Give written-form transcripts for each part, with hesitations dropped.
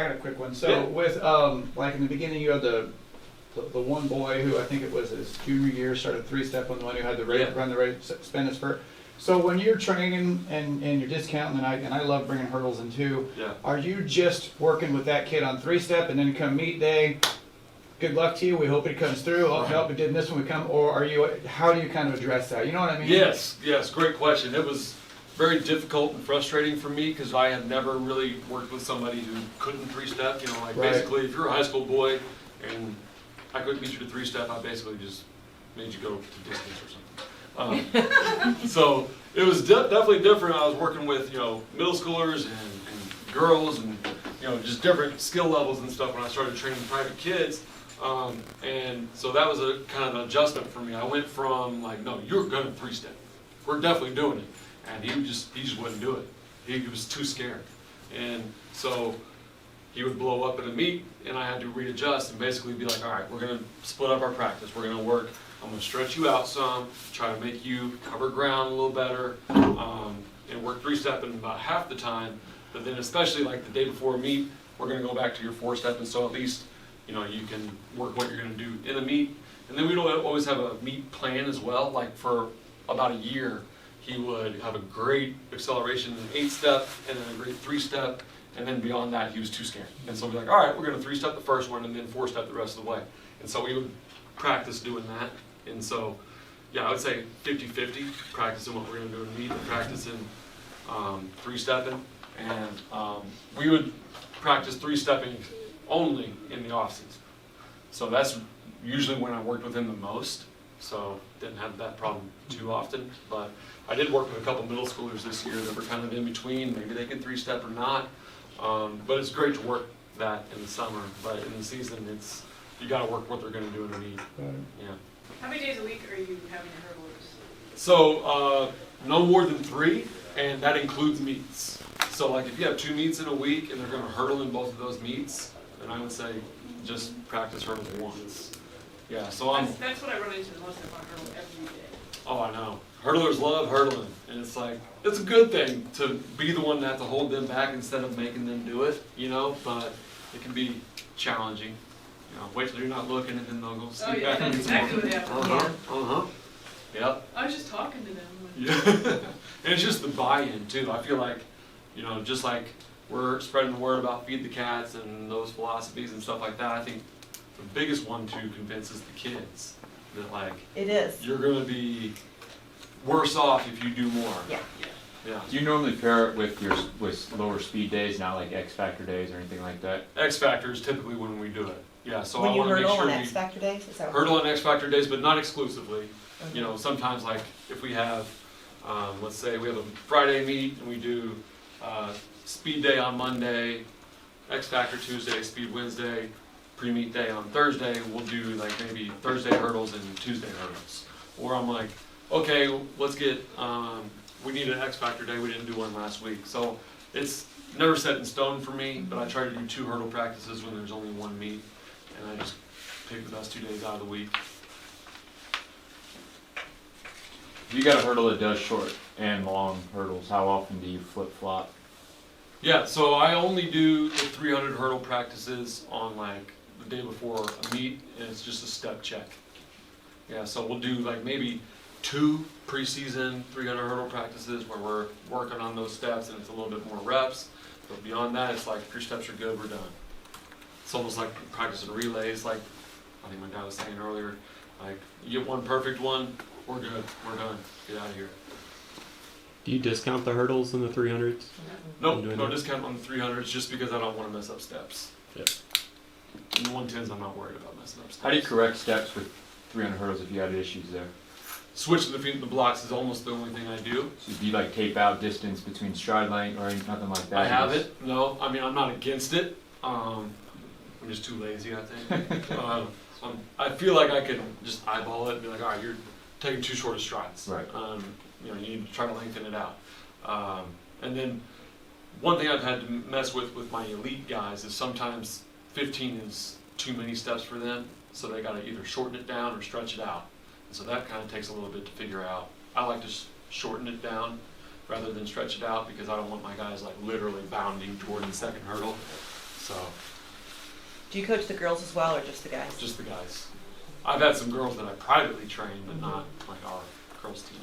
got a quick one. So with like in the beginning, you had the one boy who I think it was his junior year started three-step on the one who had the run the race, spin his spurt. So when you're training and you're discounting, and I love bringing hurdles in too. Yeah. Are you just working with that kid on three-step, and then come meet day? Good luck to you. We hope it comes through. I'll help. We did this when we come. Or are you? How do you kind of address that? You know what I mean? Yes. Great question. It was very difficult and frustrating for me because I had never really worked with somebody who couldn't three-step. You know, like basically, if you're a high school boy and I couldn't get you to three-step, I basically just made you go to distance or something. So it was definitely different. I was working with middle schoolers and girls and just different skill levels and stuff when I started training private kids. And so that was a kind of an adjustment for me. I went from like, no, you're gonna three-step. We're definitely doing it. And he just wouldn't do it. He was too scared. And so he would blow up in a meet and I had to readjust and basically be like, all right, we're gonna split up our practice. We're gonna work, I'm gonna stretch you out some, try to make you cover ground a little better, and work three-stepping about half the time. But then especially like the day before a meet, we're gonna go back to your four-step, and so at least you can work what you're going to do in a meet. And then we'd always have a meet plan as well. Like for about a year, he would have a great acceleration in 8-step and then a great 3-step. And then beyond that, he was too scared. And so we'd be like, all right, we're going to 3-step the first one and then 4-step the rest of the way. And so we would practice doing that. And so, yeah, I would say 50-50, practicing what we're going to do in a meet and practicing 3-stepping. And we would practice 3-stepping only in the off season. So that's usually when I worked with him the most. So didn't have that problem too often. But I did work with a couple middle schoolers this year that were kind of in between. Maybe they could 3-step or not. But it's great to work that in the summer. But in the season, you got to work what they're going to do in the meet. Yeah. How many days a week are you having your hurdlers? So no more than 3, and that includes meets. So like if you have 2 meets in a week and they're going to hurdle in both of those meets, then I would say just practice hurdles once. Yeah, so that's what I run into the most if I hurdle every day. Oh, I know. Hurdlers love hurdling, and it's like, it's a good thing to be the one that has to hold them back instead of making them do it, but it can be challenging. Wait till you're not looking and then they'll go sneak back. That's exactly what happened. Yep. I was just talking to them. Yeah. And it's just the buy-in too. I feel like, just like we're spreading the word about feed the cats and those philosophies and stuff like that, I think the biggest one to convince is the kids that like it is. You're going to be worse off if you do more. Yeah. Yeah. Do you normally pair it with lower speed days, not like X Factor days or anything like that? X Factor is typically when we do it. Yeah. So when I you want to make hurdle sure on X Factor days, is that hurdle on X Factor days, but not exclusively. Okay. Sometimes like if we have, let's say we have a Friday meet and we do speed day on Monday, X Factor Tuesday, speed Wednesday, pre-meet day on Thursday, we'll do like maybe Thursday hurdles and Tuesday hurdles. Or I'm like, okay, let's get, we need an X Factor day, we didn't do one last week. So it's never set in stone for me, but I try to do 2 hurdle practices when there's only 1 meet, and I just pick the best 2 days out of the week. If you got a hurdle that does short and long hurdles, how often do you flip-flop? Yeah, so I only do the 300 hurdle practices on like the day before a meet, and it's just a step check. Yeah, so we'll do like maybe 2 preseason 300 hurdle practices where we're working on those steps and it's a little bit more reps. But beyond that, it's like if your steps are good, we're done. It's almost like practicing relays, like I think my dad was saying earlier. Like you get 1 perfect one, we're good, we're done, get out of here. Do you discount the hurdles in the 300s? Nope, no discount on the 300s just because I don't want to mess up steps. Yep. In the 110s, I'm not worried about messing up steps. How do you correct steps with 300 hurdles if you had issues there? Switching the feet and the blocks is almost the only thing I do. So do you like tape out distance between stride length or nothing like that? I have it. No, I mean I'm not against it. I'm just too lazy, I think. I feel like I can just eyeball it and be like, all right, you're taking too short of strides. Right. You need to try to lengthen it out. And then one thing I've had to mess with my elite guys is sometimes 15 is too many steps for them, so they got to either shorten it down or stretch it out. And so that kind of takes a little bit to figure out. I like to shorten it down rather than stretch it out because I don't want my guys like literally bounding toward the second hurdle. So, Do you coach the girls as well, or just the guys? just the guys. I've had some girls that I privately train, but not like our girls team.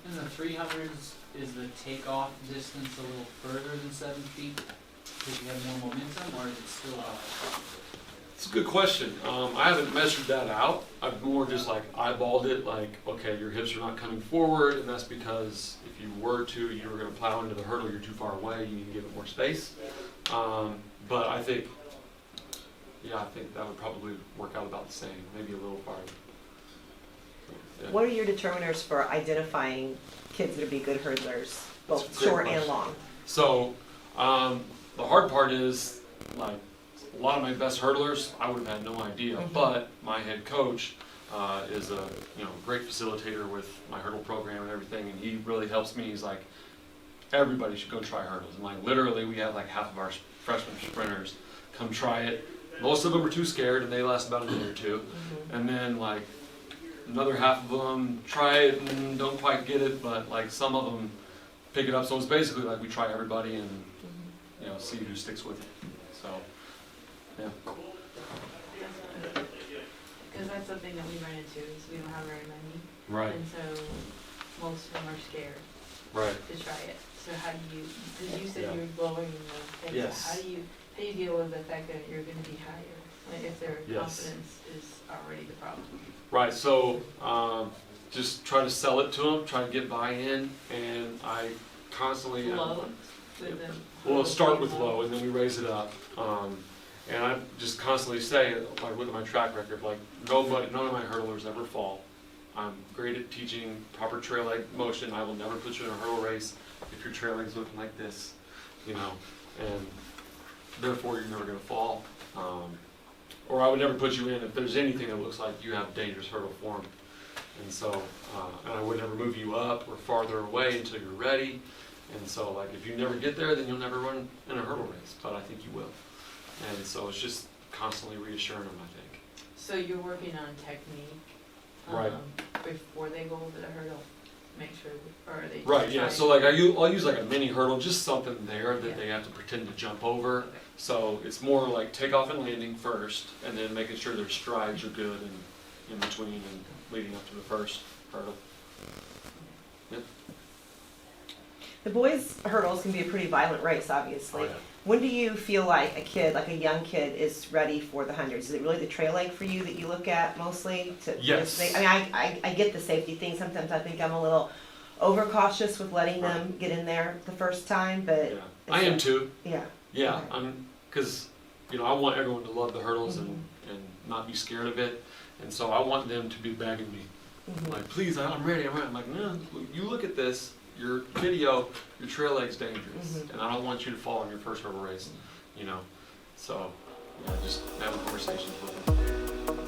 In the 300s, is the takeoff distance a little further than 7 feet? Because you have more momentum, or is it still It's a good question. I haven't measured that out. I've more just like eyeballed it, like, okay, your hips are not coming forward, and that's because if you were to, you were going to plow into the hurdle, you're too far away, you need to give it more space. But I think that would probably work out about the same, maybe a little farther. Yeah. What are your determiners for identifying kids that would be good hurdlers, both That's a great short and question. long? So the hard part is, like, a lot of my best hurdlers, I would have had no idea. But my head coach is a great facilitator with my hurdle program and everything, and he really helps me. He's like, everybody should go try hurdles. And like literally, we have like half of our freshman sprinters come try it. Most of them are too scared, and they last about a minute or two. And then like another half of them try it and don't quite get it, but like some of them pick it up. So it's basically like we try everybody and see who sticks with it. So yeah. Because that's something that we run into, is we don't have very many. Right. And so most of them are scared Right. to try it. So how do you, because you said Yeah. you were blowing the things, Yes. how do you deal with the fact that you're going to be higher? Like if their Yes. confidence is already the problem? Right. So just try to sell it to them, try to get buy-in, and I constantly. Low with them? We'll start with low, and then we raise it up. And I just constantly say, like with my track record, like none of my hurdlers ever fall. I'm great at teaching proper trail leg motion. I will never put you in a hurdle race if your trail leg's looking like this, and therefore you're never going to fall. Or I would never put you in if there's anything that looks like you have dangerous hurdle form. And so, and I would never move you up or farther away until you're ready. And so, like, if you never get there, then you'll never run in a hurdle race, but I think you will. And so it's just constantly reassuring them, I think. So you're working on technique Right. Before they go over the hurdle? Make sure, or are they just Right, yeah, trying- so like I'll use like a mini hurdle, just something there that Yeah. they have to pretend to jump over. Okay. So it's more like takeoff and landing first, and then making sure their strides are good and in between and leading up to the first hurdle. Yep. The boys' hurdles can be a pretty violent race, obviously. Oh, yeah. When do you feel like a kid, like a young kid, is ready for the hundreds? Is it really the trail leg for you that you look at mostly? Yes. I mean, I get the safety thing. Sometimes I think I'm a little overcautious with letting them get in there the first time, but Yeah, I am too. yeah. Yeah, Okay. because I want everyone to love the hurdles and not be scared of it, and so I want them to be begging me, like, please, I'm ready, I'm ready. I'm like, no, you look at this, your video, your trail leg's dangerous, and I don't want you to fall in your first hurdle race, So, just having conversations with them.